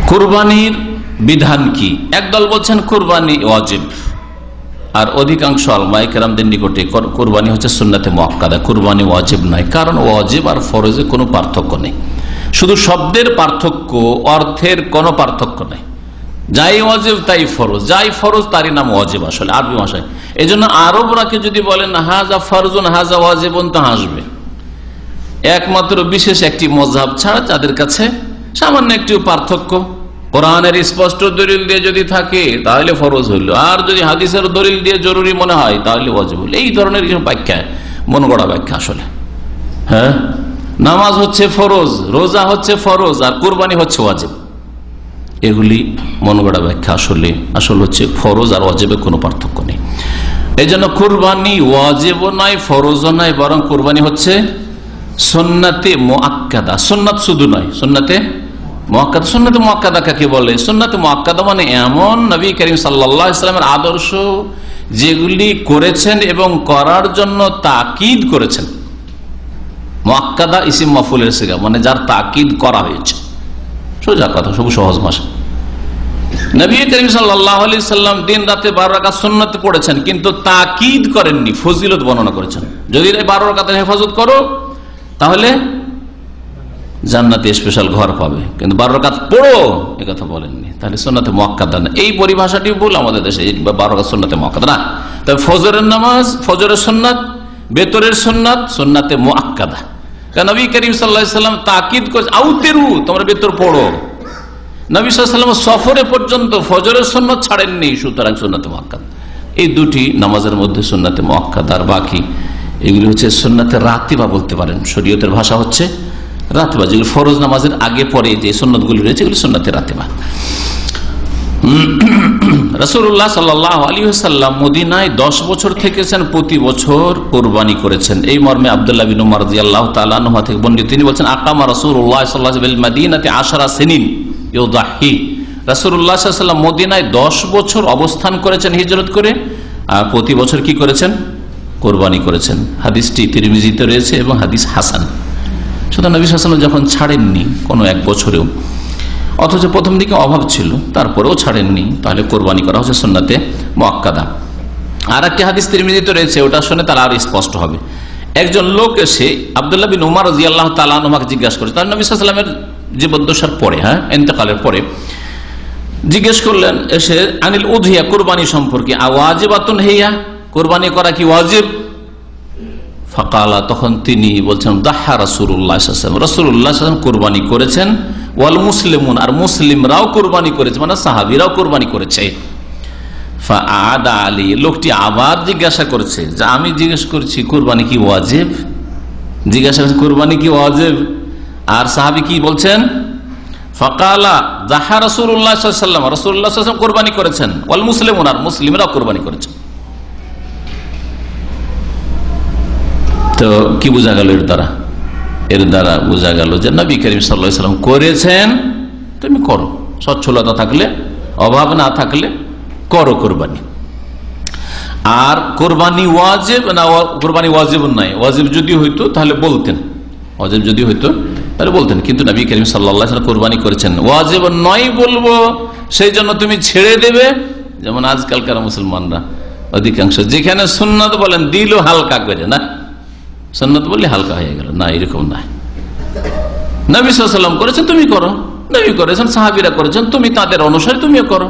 কুরবানির বিধান কি? একদল বলছেন কুরবানি ওয়াজিব, আর অধিকাংশ উলামায়ে কেরামদের নিকটে কুরবানি হচ্ছে সুন্নাতে মুআক্কাদা, কুরবানি ওয়াজিব নয়। কারণ ওয়াজিব আর ফরজে কোনো পার্থক্য নেই, শুধু শব্দের পার্থক্য, অর্থের কোনো পার্থক্য নেই। যাই ওয়াজিব তাই ফরজ, যাই ফরজ তারই নাম ওয়াজিব আসলে আরবি ভাষায়। এই জন্য আরবরাকে যদি বলেন হাজা ফরজুন হাজা ওয়াজিবুন তা হাসবে। একমাত্র বিশেষ একটি মযহাব ছাড়া যাদের কাছে সামান্য একটু পার্থক্য, কোরআনের স্পষ্ট দলিল দিয়ে যদি থাকে তাহলে ফরজ হইল, আর যদি হাদিসের দলিল দিয়ে জরুরি মনে হয় তাহলে ওয়াজিব হইল। এই ধরনের কিছু ব্যাখ্যা, মন গড়া ব্যাখ্যা আসলে। হ্যাঁ, নামাজ হচ্ছে ফরজ, রোজা হচ্ছে ফরজ, আর কুরবানি হচ্ছে ওয়াজিব, এগুলি মন গড়া ব্যাখ্যা। আসলে হচ্ছে ফরজ আর ওয়াজিবে কোনো পার্থক্য নেই। এই জন্য কুরবানি ওয়াজিবও নয়, ফরজও নয়, বরং কুরবানি হচ্ছে সুন্নাতে মুআক্কাদা। সুন্নাত শুধু নয়, সুন্নাতে মুআক্কাদা। সুন্নাতে মুআক্কাদা কাকে বলে? সুন্নাতে মুআক্কাদা মানে এমন নবী করিম সাল্লাল্লাহু আলাইহি ওয়াসাল্লামের আদর্শ যেগুলি করেছেন এবং করার জন্য তাকিদ করেছেন। মুআক্কাদা ইসিম মাফউলের সিগা, মানে যার তাকিদ করা হয়েছে। সোজা কথা, সব সহজ ভাষা। নবী করিম সাল্লাল্লাহু আলাইহি ওয়াসাল্লাম দিন রাতে 12 রাকাত সুন্নাত পড়েছেন, কিন্তু তাকিদ করেননি, ফজিলত বর্ণনা করেছেন। যদি এই 12 রাকাতের হেফাজত করো তাহলে জান্নাতে স্পেশাল ঘর পাবে, কিন্তু 12 রাকাত পড়ো এ কথা বলেননি। তাহলে সুন্নাতে মুআক্কাদা না, এই পরিভাষাটি ভুল আমাদের দেশে। 12 রাকাত সুন্নাতে মুআক্কাদা না, তবে ফজরের নামাজ, ফজরের সুন্নাত, বেতরের সুন্নাত সুন্নাতে মুআক্কাদা। কারণ নবী করিম সাল্লাল্লাহু আলাইহি ওয়াসাল্লাম তাকিদ করেছেন, আউতিরু, তোমরা বেতর পড়ো। নবী সাল্লাল্লাহু আলাইহি ওয়াসাল্লাম সফরে পর্যন্ত ফজরের সুন্নাত ছাড়েননি, সুতরাং সুন্নাতে মুআক্কাদা। এই দুটি নামাজের মধ্যে সুন্নাতে মুআক্কাদা, আর বাকি এগুলি হচ্ছে সুন্নাতে রাতিবা বলতে পারেন। শরীয়তের ভাষা হচ্ছে রাতিবা, যেগুলি ফরজ নামাজের আগে পরে যে সুন্নাতগুলি রয়েছে এগুলি সুন্নাতে রাতিবা। রাসূলুল্লাহ সাল্লাল্লাহু আলাইহি ওয়াসাল্লাম মদিনায় 10 বছর থেকেছেন, প্রতি বছর কুরবানি করেছেন। এই মর্মে আব্দুল্লাহ বিন উমর রাদিয়াল্লাহু তাআলা আনহু থেকে বর্ণিত, তিনি বলেন আকামা রাসূলুল্লাহ সাল্লাল্লাহু আলাইহি ওয়াসাল্লাম বিল মাদিনাতি 10 সিনিন ইউদাহি। রাসূলুল্লাহ সাল্লাল্লাহু আলাইহি ওয়াসাল্লাম মদিনায় 10 বছর অবস্থান করেছেন হিজরত করে, আর প্রতি বছর কি করেছেন? কোরবানি করেছেন। হাদিসটি তিরমিজিতে রয়েছে এবং হাদিস হাসান। সুতরাং নবী সাল্লাল্লাহু আলাইহি ওয়াসাল্লাম যখন ছাড়েননি কোনো এক বছরেও, অথচ প্রথম দিকে অভাব ছিল তারপরেও ছাড়েননি, তাহলে কোরবানি করা হচ্ছে সুন্নাতে মুআক্কাদা। আর একটি হাদিস তিরমিজিতে রয়েছে, ওটা শুনে তার আর স্পষ্ট হবে। একজন লোক এসে আব্দুল্লাহ বিন উমর রাদিয়াল্লাহু তাআলা আনহুকে জিজ্ঞাসা করেছে, তার নবী সাল্লাল্লাহু আলাইহি ওয়াসাল্লামের জীবদ্দশার পরে, ইন্তেকালের পরে জিজ্ঞেস করলেন এসে, আনিল উযহিয়া, কুরবানি সম্পর্কে, আওয়াজিবাতুন হিয়া, কুরবানি করা কি ওয়াজিব? ফাকালা, তখন তিনি বলছেন, দাহা রাসূলুল্লাহ সাল্লাল্লাহু আলাইহি ওয়াসাল্লাম, রাসূলুল্লাহ সাল্লাল্লাহু আলাইহি ওয়াসাল্লাম কুরবানি করেছেন, ওয়াল মুসলিমুন, আর মুসলিমরাও কুরবানি করেছে, মানে সাহাবীরাও কুরবানি করেছে। ফাআদা আলী, লোকটি আবার জিজ্ঞাসা করেছে, যে আমি জিজ্ঞেস করছি কুরবানি কি ওয়াজিব? জিজ্ঞাসা করছে কুরবানি কি ওয়াজিব, আর সাহাবী কি বলছেন? ফাকালা দাহা রাসূলুল্লাহ সাল্লাল্লাহু আলাইহি ওয়াসাল্লাম, রাসূলুল্লাহ সাল্লাল্লাহু আলাইহি ওয়াসাল্লাম কুরবানি করেছেন, ওয়াল মুসলিমুন, আর মুসলিমরাও কুরবানি করেছেন। তো কি বোঝা গেল এর দ্বারা? এর দ্বারা বোঝা গেল যে নবী করিম সাল্লাল্লাহু আলাইহি ওয়াসাল্লাম করেছেন, তুমি করো। সচ্ছলতা থাকলে, অভাব না থাকলে করো কোরবানি। আর কোরবানি ওয়াজিব না, কোরবানি ওয়াজিব নয়। ওয়াজিব যদি হইতো তাহলে বলতেন, ওয়াজিব যদি হইতো তাহলে বলতেন, কিন্তু নবী করিম সাল্লাল্লাহু আলাইহি ওয়াসাল্লাম কোরবানি করেছেন। ওয়াজিব নয় বলবো সেই জন্য তুমি ছেড়ে দেবে, যেমন আজকালকার মুসলমানরা অধিকাংশ, যেখানে সুন্নাত বলেন দিল হালকা করে, না সুন্নাত বললে হালকা হয়ে গেল, না, এরকম না। নবী সাল্লাল্লাহু আলাইহি ওয়াসাল্লাম করেছেন, তুমি করো। নবী করেছেন, সাহাবীরা করেছেন, তুমি তাদের অনুসারী, তুমিও করো।